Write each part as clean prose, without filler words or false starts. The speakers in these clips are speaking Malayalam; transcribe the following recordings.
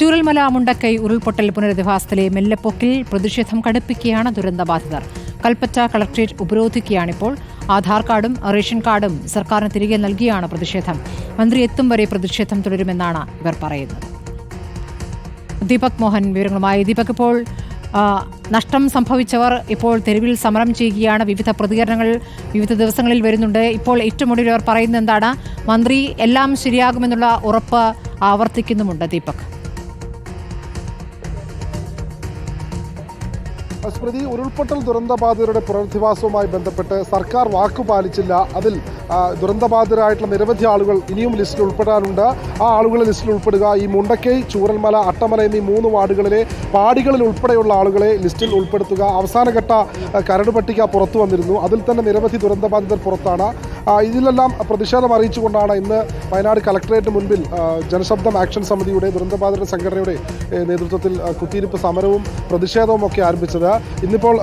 ചൂരൽമല മുണ്ടക്കൈ ഉരുൾപൊട്ടൽ പുനരധിവാസത്തിലെ മെല്ലെപ്പൊക്കിൽ പ്രതിഷേധം കടുപ്പിക്കുകയാണ് ദുരന്തബാധിതർ. കൽപ്പറ്റ കളക്ട്രേറ്റ് ഉപരോധിക്കുകയാണിപ്പോൾ. ആധാർ കാർഡും റേഷൻ കാർഡും സർക്കാരിന് തിരികെ നൽകിയാണ് പ്രതിഷേധം. മന്ത്രി എത്തും വരെ പ്രതിഷേധം തുടരുമെന്നാണ് ഇവർ പറയുന്നത്. ദീപക് മോഹൻ വിവരങ്ങളുമായി. ദീപക്, ഇപ്പോൾ നഷ്ടം സംഭവിച്ചവർ ഇപ്പോൾ തെരുവിൽ സമരം ചെയ്യുകയാണ്. വിവിധ പ്രതികരണങ്ങൾ വിവിധ ദിവസങ്ങളിൽ വരുന്നുണ്ട്. ഇപ്പോൾ ഏറ്റവും ഒടുവിൽ അവർ പറയുന്നത് എന്താണ്? മന്ത്രി എല്ലാം ശരിയാകുമെന്നുള്ള ഉറപ്പ് ആവർത്തിക്കുന്നുമുണ്ട്. ദീപക്. സ്മൃതി, ഉരുൾപൊട്ടൽ ദുരന്തബാധിതരുടെ പുനരധിവാസവുമായി ബന്ധപ്പെട്ട് സർക്കാർ വാക്കുപാലിച്ചില്ല. അതിൽ ദുരന്തബാധിതരായിട്ടുള്ള നിരവധി ആളുകൾ ഇനിയും ലിസ്റ്റിൽ ഉൾപ്പെടാനുണ്ട്. ആ ആളുകളെ ലിസ്റ്റിൽ ഉൾപ്പെടുക. ഈ മുണ്ടക്കൈ, ചൂരൽമല, അട്ടമല എന്നീ 3 വാർഡുകളിലെ പാടികളിൽ ഉൾപ്പെടെയുള്ള ആളുകളെ ലിസ്റ്റിൽ ഉൾപ്പെടുത്തുക. അവസാനഘട്ട കരട് പട്ടിക പുറത്തു വന്നിരുന്നു. അതിൽ തന്നെ നിരവധി ദുരന്തബാധിതർ പുറത്താണ്. ഇതിലെല്ലാം പ്രതിഷേധം അറിയിച്ചുകൊണ്ടാണ് ഇന്ന് വയനാട് കളക്ടറേറ്റിന് മുൻപിൽ ജനശബ്ദം ആക്ഷൻ സമിതിയുടെ ദുരന്തബാധിത സംഘടനയുടെ നേതൃത്വത്തിൽ കുത്തിയിരിപ്പ് സമരവും പ്രതിഷേധവും ഒക്കെ ആരംഭിച്ചത്. ഇന്നിപ്പോൾ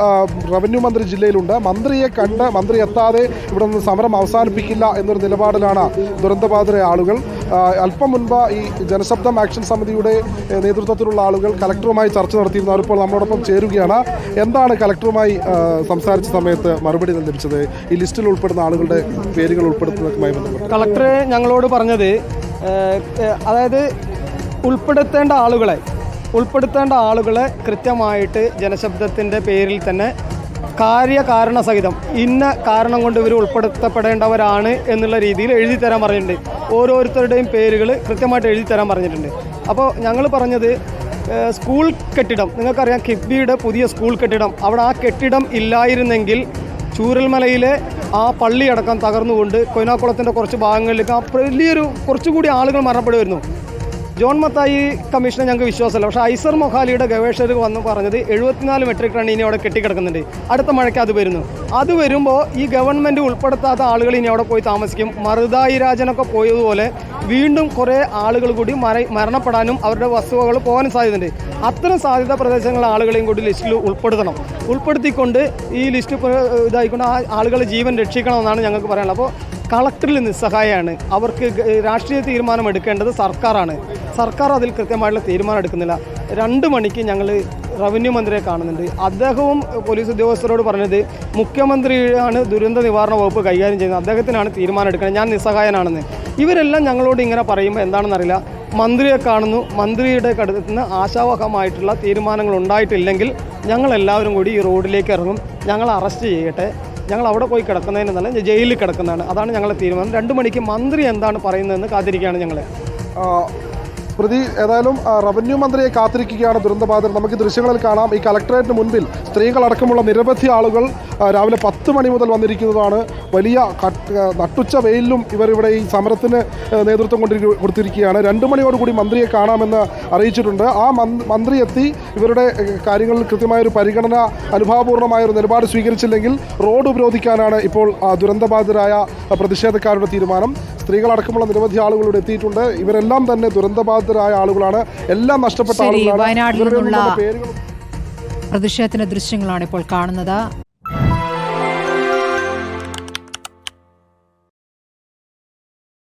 റവന്യൂ മന്ത്രി ജില്ലയിലുണ്ട്. മന്ത്രിയെ കണ്ട് മന്ത്രി എത്താതെ ഇവിടെ നിന്ന് സമരം അവസാനിപ്പിക്കില്ല എന്നൊരു നിലപാടിലാണ് ദുരന്തബാധിതരായ ആളുകൾ. അല്പം മുൻപ് ഈ ജനശബ്ദം ആക്ഷൻ സമിതിയുടെ നേതൃത്വത്തിലുള്ള ആളുകൾ കളക്ടറുമായി ചർച്ച നടത്തിയിരുന്നു. അവരിപ്പോൾ നമ്മളോടൊപ്പം ചേരുകയാണ്. എന്താണ് കളക്ടറുമായി സംസാരിച്ച സമയത്ത് മറുപടി ലഭിച്ചത്? ഈ ലിസ്റ്റിൽ ഉൾപ്പെടുന്ന ആളുകളുടെ പേരുകൾ ഉൾപ്പെടുത്തുന്നതുമായി ബന്ധപ്പെട്ട് കളക്ടർ ഞങ്ങളോട് പറഞ്ഞത്, അതായത് ഉൾപ്പെടുത്തേണ്ട ആളുകളെ കൃത്യമായിട്ട് ജനശബ്ദത്തിൻ്റെ പേരിൽ തന്നെ കാര്യകാരണ സഹിതം ഇന്ന കാരണം കൊണ്ട് ഇവർ ഉൾപ്പെടുത്തപ്പെടേണ്ടവരാണ് എന്നുള്ള രീതിയിൽ എഴുതി തരാൻ പറഞ്ഞിട്ടുണ്ട്. ഓരോരുത്തരുടെയും പേരുകൾ കൃത്യമായിട്ട് എഴുതി തരാൻ പറഞ്ഞിട്ടുണ്ട്. അപ്പോൾ ഞങ്ങൾ പറഞ്ഞത്, സ്കൂൾ കെട്ടിടം നിങ്ങൾക്കറിയാം, കിഫ്ബിയുടെ പുതിയ സ്കൂൾ കെട്ടിടം, അവിടെ ആ കെട്ടിടം ഇല്ലായിരുന്നെങ്കിൽ ചൂരൽമലയിലെ ആ പള്ളിയടക്കം തകർന്നുകൊണ്ട് കൊയ്നാക്കുളത്തിൻ്റെ കുറച്ച് ഭാഗങ്ങളിലേക്ക് വലിയൊരു കുറച്ചുകൂടി ആളുകൾ മരണപ്പെടുമായിരുന്നു. ജോൺ മത്തായി കമ്മീഷനെ ഞങ്ങൾക്ക് വിശ്വാസമല്ല. പക്ഷേ ഐസർ മൊഹാലിയുടെ ഗവേഷകർ വന്ന് പറഞ്ഞത് 74 മെട്രിക് ടൺ ഇനി അവിടെ കെട്ടിക്കിടക്കുന്നുണ്ട്. അടുത്ത മഴയ്ക്ക് അത് വരുന്നു. അത് വരുമ്പോൾ ഈ ഗവൺമെൻറ് ഉൾപ്പെടുത്താത്ത ആളുകൾ ഇനി അവിടെ പോയി താമസിക്കും. മറുതായി രാജനൊക്കെ പോയതുപോലെ വീണ്ടും കുറേ ആളുകൾ കൂടി മരണപ്പെടാനും അവരുടെ വസ്തുവകൾ പോകാനും സാധ്യതയുണ്ട്. അത്തരം സാധ്യത പ്രദേശങ്ങളിലെ ആളുകളെയും കൂടി ലിസ്റ്റിൽ ഉൾപ്പെടുത്തിക്കൊണ്ട് ഈ ലിസ്റ്റ് ഇതായിക്കൊണ്ട് ആ ആളുകളെ ജീവൻ രക്ഷിക്കണമെന്നാണ് ഞങ്ങൾക്ക് പറയാനുള്ളത്. അപ്പോൾ കളക്ടറിൽ നിസ്സഹായമാണ്. അവർക്ക് രാഷ്ട്രീയ തീരുമാനം എടുക്കേണ്ടത് സർക്കാരാണ്. സർക്കാർ അതിൽ കൃത്യമായിട്ടുള്ള തീരുമാനം എടുക്കുന്നില്ല. 2 മണിക്ക് ഞങ്ങൾ റവന്യൂ മന്ത്രിയെ കാണുന്നുണ്ട്. അദ്ദേഹവും പോലീസ് ഉദ്യോഗസ്ഥരോട് പറഞ്ഞത്, മുഖ്യമന്ത്രിയാണ് ദുരന്ത നിവാരണ വകുപ്പ് കൈകാര്യം ചെയ്യുന്നത്, അദ്ദേഹത്തിനാണ് തീരുമാനം എടുക്കുന്നത്, ഞാൻ നിസ്സഹായനാണെന്ന്. ഇവരെല്ലാം ഞങ്ങളോട് ഇങ്ങനെ പറയുമ്പോൾ എന്താണെന്നറിയില്ല. മന്ത്രിയെ കാണുന്നു, മന്ത്രിയുടെ അടുത്ത് നിന്ന് ആശാവഹമായിട്ടുള്ള തീരുമാനങ്ങൾ ഉണ്ടായിട്ടില്ലെങ്കിൽ ഞങ്ങളെല്ലാവരും കൂടി ഈ റോഡിലേക്ക് ഇറങ്ങും. ഞങ്ങൾ അറസ്റ്റ് ചെയ്യട്ടെ, ഞങ്ങൾ അവിടെ പോയി കിടക്കുന്നതിനെന്നല്ല ജയിലിൽ കിടക്കുന്നതാണ്. അതാണ് ഞങ്ങളുടെ തീരുമാനം. 2 മണിക്ക് മന്ത്രി എന്താണ് പറയുന്നതെന്ന് കാത്തിരിക്കുകയാണ് ഞങ്ങൾ. പ്രതി ഏതായാലും റവന്യൂ മന്ത്രിയെ കാത്തിരിക്കുകയാണ് ദുരന്തബാധിതർ. നമുക്ക് ദൃശ്യങ്ങളിൽ കാണാം. ഈ കളക്ടറേറ്റിന് മുൻപിൽ സ്ത്രീകളടക്കമുള്ള നിരവധി ആളുകൾ രാവിലെ 10 മണി മുതൽ വന്നിരിക്കുന്നതാണ്. വലിയ നട്ടുച്ച വെയിലും ഇവരിവിടെ ഈ സമരത്തിന് നേതൃത്വം കൊടുത്തിരിക്കുകയാണ്. 2 മണിയോടുകൂടി മന്ത്രിയെ കാണാമെന്ന് അറിയിച്ചിട്ടുണ്ട്. ആ മന്ത്രി എത്തി ഇവരുടെ കാര്യങ്ങളിൽ കൃത്യമായൊരു പരിഗണന, അനുഭാവപൂർണ്ണമായൊരു നിലപാട് സ്വീകരിച്ചില്ലെങ്കിൽ റോഡ് ഉപരോധിക്കാനാണ് ഇപ്പോൾ ദുരന്തബാധിതരായ പ്രതിഷേധക്കാരുടെ തീരുമാനം. സ്ത്രീകളടക്കമുള്ള നിരവധി ആളുകൾ ഇവിടെ എത്തിയിട്ടുണ്ട്. ഇവരെല്ലാം തന്നെ ദുരന്തബാധിതരായ ആളുകളാണ്. എല്ലാം നഷ്ടപ്പെട്ട ആളുകളാണ്. വയനാട്ടിൽ നിന്നുള്ള പ്രതിഷേധത്തിന്റെ ദൃശ്യങ്ങളാണ് ഇപ്പോൾ കാണുന്നത്.